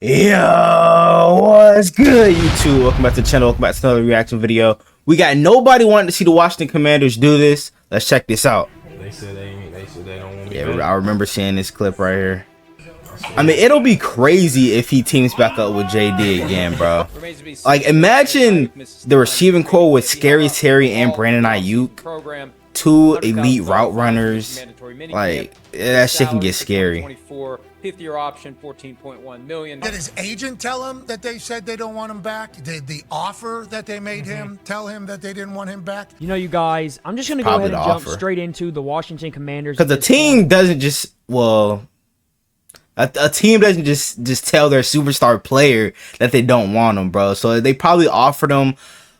Yo, what's good, YouTube? Welcome back to the channel. Welcome back to another reaction video. We got nobody wanting to see the Washington Commanders do this. Let's check this out. They said they don't want me. Yeah, I remember seeing this clip right here. I mean, it'll be crazy if he teams back up with JD again, bro. Like, imagine the receiving core with Scary Terry and Brandon Ayuk, two elite route runners. Like, that shit can get scary. Fifth-year option, $14.1 million. Did his agent tell him that they said they don't want him back? Did the offer that they made him tell him that they didn't want him back? You know, you guys, I'm just going to go ahead and jump straight into the Washington Commanders. Because the team doesn't just, well, a team doesn't just tell their superstar player that they don't want him, bro. So they probably offered him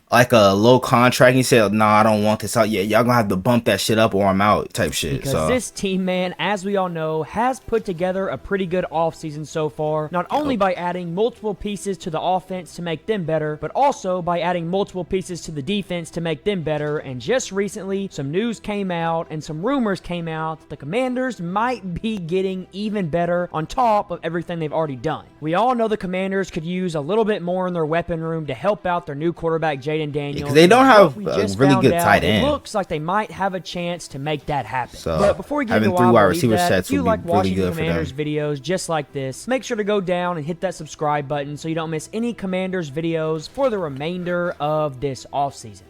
like a low contract. He said, "Nah, I don't want this out. Yeah, y'all gonna have to bump that shit up or I'm out," type shit. Because this team, man, as we all know, has put together a pretty good offseason so far. Not only by adding multiple pieces to the offense to make them better, but also by adding multiple pieces to the defense to make them better. And just recently, some news came out and some rumors came out that the Commanders might be getting even better on top of everything they've already done. We all know the Commanders could use a little bit more in their weapon room to help out their new quarterback, Jaden Daniels. They don't have a really good tight end. It looks like they might have a chance to make that happen. So, but before we get into three wide why receiver sets if you would like be really Washington good for Commanders them. videos just like this, make sure to go down and hit that subscribe button so you don't miss any Commanders videos for the remainder of this offseason.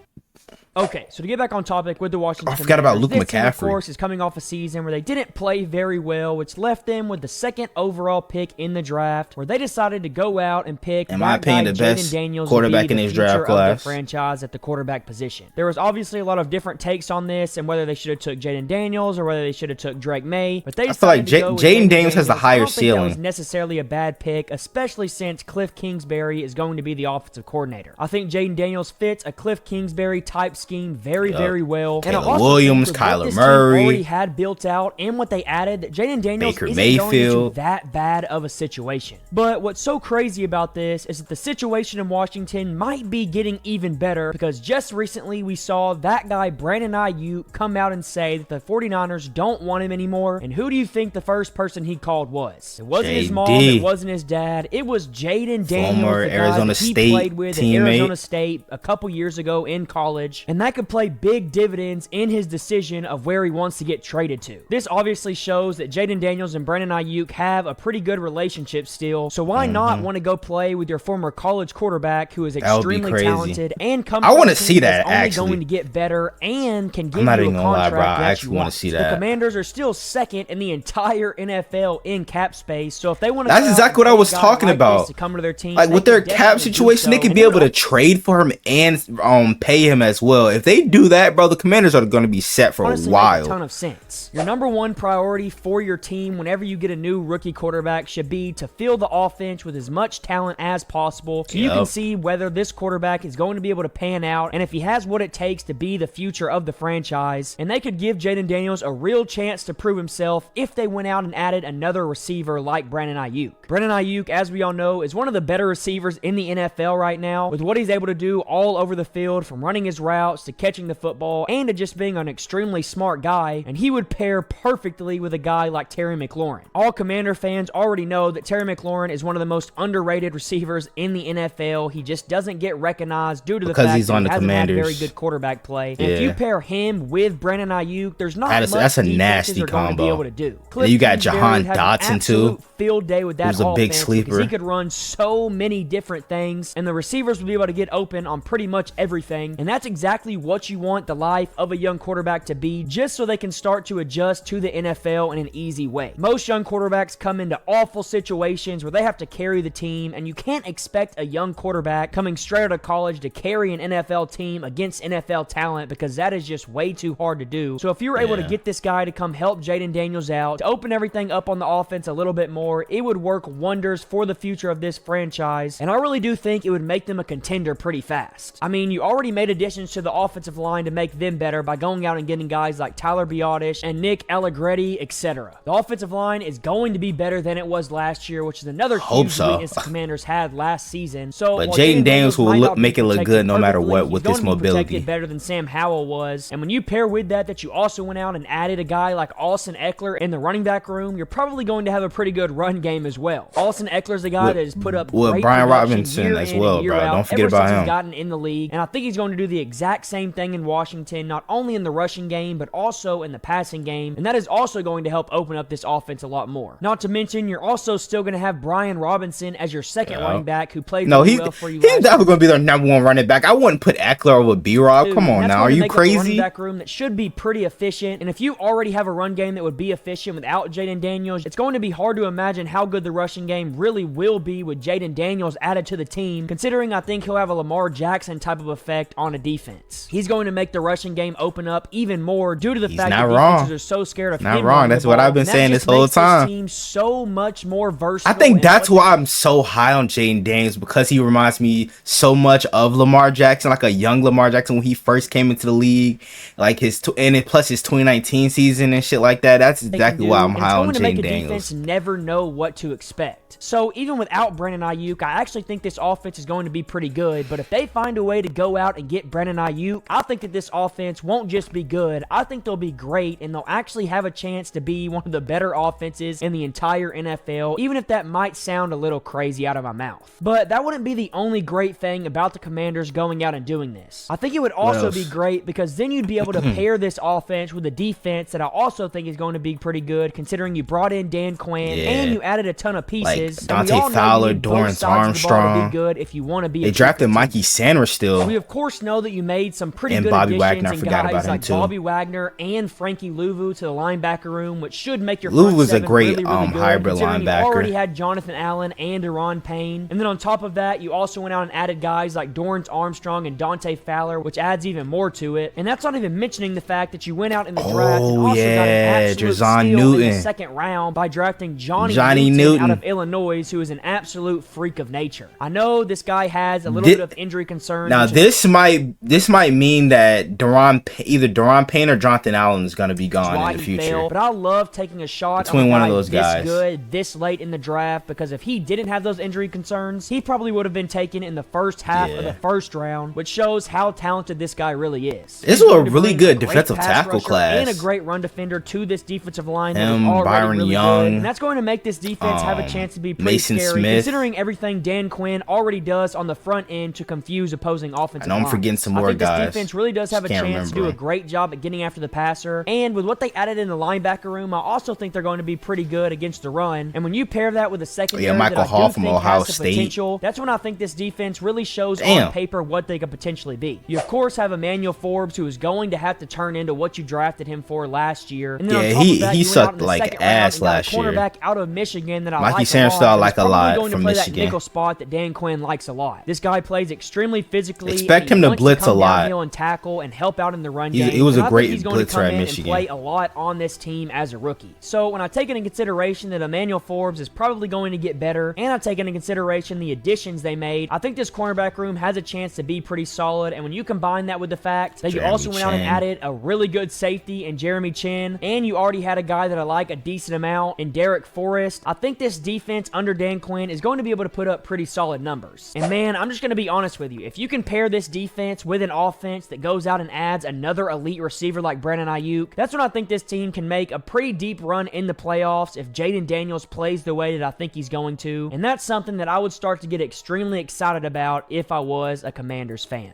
Okay, so to get back on topic with the Washington Commanders, I forgot about Luke this team, of McCaffrey. course, is coming off a season where they didn't play very well, which left them with the second overall pick in the draft, where they decided to go out and pick, in my opinion, the best quarterback in his draft class, franchise at the quarterback position. There was obviously a lot of different takes on this and whether they should have took Jaden Daniels or whether they should have took Drake May, but they decided I feel like Jaden Daniels has the higher ceiling. That was necessarily a bad pick, especially since Cliff Kingsbury is going to be the offensive coordinator. I think Jaden Daniels fits a Cliff Kingsbury type scheme very well. And Caleb Williams, Kyler Murray already had built out, and what they added, that Jaden Daniels Baker isn't Mayfield. going into that bad of a situation. But what's so crazy about this is that the situation in Washington might be getting even better, because just recently we saw that guy Brandon Ayuk come out and say that the 49ers don't want him anymore. And who do you think the first person he called was? It wasn't his mom, it wasn't his dad, it was Jaden Daniels, former Arizona State played with teammate at Arizona State a couple years ago in college, and that could play big dividends in his decision of where he wants to get traded to. This obviously shows that Jaden Daniels and Brandon Ayuk have a pretty good relationship still, so why not want to go play with your former college quarterback who is extremely talented and comes I want to see that actually going to get better and can give I'm not you a even gonna lie, contract bro. I that actually you want to see that. The Commanders are still second in the entire NFL in cap space, so if they want to, that's exactly what I was talking about. To come to their team, like with their cap situation, they could be able to trade for him and pay him as well. If they do that, bro, the Commanders are going to be set for a while. Makes a ton of sense. Your number one priority for your team whenever you get a new rookie quarterback should be to fill the offense with as much talent as possible, so you can see whether this quarterback is going to be able to pan out and if he has what it takes to be the future of the franchise. And they could give Jaden Daniels a real chance to prove himself if they went out and added another receiver like Brandon Ayuk. Brandon Ayuk, as we all know, is one of the better receivers in the NFL right now, with what he's able to do all over the field, from running his routes to catching the football and to just being an extremely smart guy, and he would pair perfectly with a guy like Terry McLaurin. All Commander fans already know that Terry McLaurin is one of the most underrated receivers in the NFL. He just doesn't get recognized due to the fact he's on that the he hasn't had Commanders. very good quarterback play. And if you pair him with Brandon Ayuk, there's not much That's a nasty combo. combo. Able to do. And you got Jahan Dotson too. Field day with that who's a big sleeper. He could run so many different things, and the receivers will be able to get open on pretty much everything. And that's exactly what you want the life of a young quarterback to be, just so they can start to adjust to the NFL in an easy way. Most young quarterbacks come into awful situations where they have to carry the team, and you can't expect a young quarterback coming straight out of college to carry an NFL team against NFL talent, because that is just way too hard to do. So if you were able to get this guy to come help Jaden Daniels out, to open everything up on the offense a little bit more, it would work wonders for the future of this franchise, and I really do think it would make them a contender pretty fast. I mean, you already made additions to the offensive line to make them better by going out and getting guys like Tyler Biotish and Nick Allegretti, etc. The offensive line is going to be better than it was last year, which is another huge weakness the Commanders had last season. So, but Jaden Daniels will make it look good no matter what with this mobility. Better than Sam Howell was. And when you pair with that you also went out and added a guy like Austin Eckler in the running back room, you're probably going to have a pretty good run game as well. Austin Eckler's a guy that has put up great Brian Robinson as well, bro. Don't forget about him. He's gotten in the league, and I think he's going to do the exact same thing in Washington, not only in the rushing game, but also in the passing game, and that is also going to help open up this offense a lot more. Not to mention, you're also still going to have Brian Robinson as your second running back who played really well for you. He's definitely going to be their number one running back. I wouldn't put Eckler over B-Rob. Come on now, are you crazy? Running back room that should be pretty efficient, and if you already have a run game that would be efficient without Jaden Daniels, it's going to be hard to imagine how good the rushing game really will be with Jaden Daniels added to the team, considering I think he'll have a Lamar Jackson type of effect on a defense. He's going to make the rushing game open up even more due to the fact that defenses are so scared of him. Not wrong. That's what I've been saying this whole time. This team so much more versatile. I think that's why I'm so high on Jaden Daniels, because he reminds me so much of Lamar Jackson, like a young Lamar Jackson when he first came into the league, like plus his 2019 season and shit like that. That's exactly why I'm high on Jaden Daniels. Defense never know what to expect. So even without Brandon Ayuk, I actually think this offense is going to be pretty good. But if they find a way to go out and get Brandon Ayuk, I think that this offense won't just be good. I think they'll be great, and they'll actually have a chance to be one of the better offenses in the entire NFL, even if that might sound a little crazy out of my mouth. But that wouldn't be the only great thing about the Commanders going out and doing this. I think it would also be great because then you'd be able to pair this offense with a defense that I also think is going to be pretty good, considering you brought in Dan Quinn and you added a ton of pieces. Like Dante Fowler, Dorrance Armstrong. To be good if you want to be. They drafted Mikey Sanders still. We of course know that you made some pretty and good Bobby additions Wagner. I and forgot guys about him like too. Bobby Wagner and Frankie Louvu to the linebacker room, which should make your Louvu was a great really hybrid linebacker. You already had Jonathan Allen and Deron Payne, and then on top of that, you also went out and added guys like Dorrance Armstrong and Dante Fowler, which adds even more to it. And that's not even mentioning the fact that you went out in the draft and also got an absolute steal in the second round by drafting Johnny Newton out of Illinois, who is an absolute freak of nature. I know this guy has a little bit of injury concerns. Now this might mean that either Deron Payne or Jonathan Allen is going to be gone in the future. But I love taking a shot between one of those guys this good this late in the draft, because if he didn't have those injury concerns, he probably would have been taken in the first half of the first round, which shows how talented this guy really is. This is a really good defensive tackle class and a great run defender to this defensive line. Byron really Young, good. And that's going to make this defense have a chance to be pretty Mason scary, Smith, considering everything Dan Quinn already does on the front end to confuse opposing offensive lines. I'm forgetting some more guys. This defense really does have a chance to do a great job at getting after the passer, and with what they added in the linebacker room, I also think they're going to be pretty good against the run. And when you pair that with a secondary Michael that Hall I do from think Ohio has the State, potential, that's when I think this defense really shows on paper what they could potentially be. You of course have Emmanuel Forbes, who is going to have to turn into what you drafted him for last year. And then on top of that, he sucked like ass last year. Cornerback out of Michigan that I Mikey like Sanders a lot. like a lot going to from play Michigan. That nickel spot that Dan Quinn likes a lot. This guy plays extremely physically. Expect him to blitz a lot and tackle and help out in the run game. He was a great he's going to come blitzer at in Michigan. And play a lot on this team as a rookie. So when I take into consideration that Emmanuel Forbes is probably going to get better, and I take into consideration the additions they made, I think this cornerback room has a chance to be pretty solid. And when you combine that with the fact that you also went out and added a really good safety in Jeremy Chin, and you already had a guy that I like a decent amount in Derek Forrest, I think this defense under Dan Quinn is going to be able to put up pretty solid numbers. And man, I'm just going to be honest with you. If you can pair this defense with an offense that goes out and adds another elite receiver like Brandon Ayuk, that's when I think this team can make a pretty deep run in the playoffs if Jaden Daniels plays the way that I think he's going to. And that's something that I would start to get extremely excited about if I was a Commanders fan.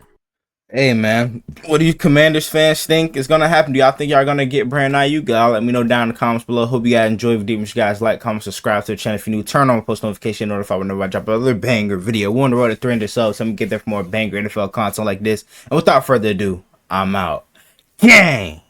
Hey man, what do you Commanders fans think is gonna happen? Do y'all think y'all gonna get Brandon Ayuk? Y'all let me know down in the comments below. Hope you guys enjoy the video. Make sure you guys like, comment, subscribe to the channel if you're new. Turn on post notification, notify whenever I drop another banger video. We're on the road to 300 subs, so I'm gonna get there for more banger NFL content like this. And without further ado, I'm out. Gang!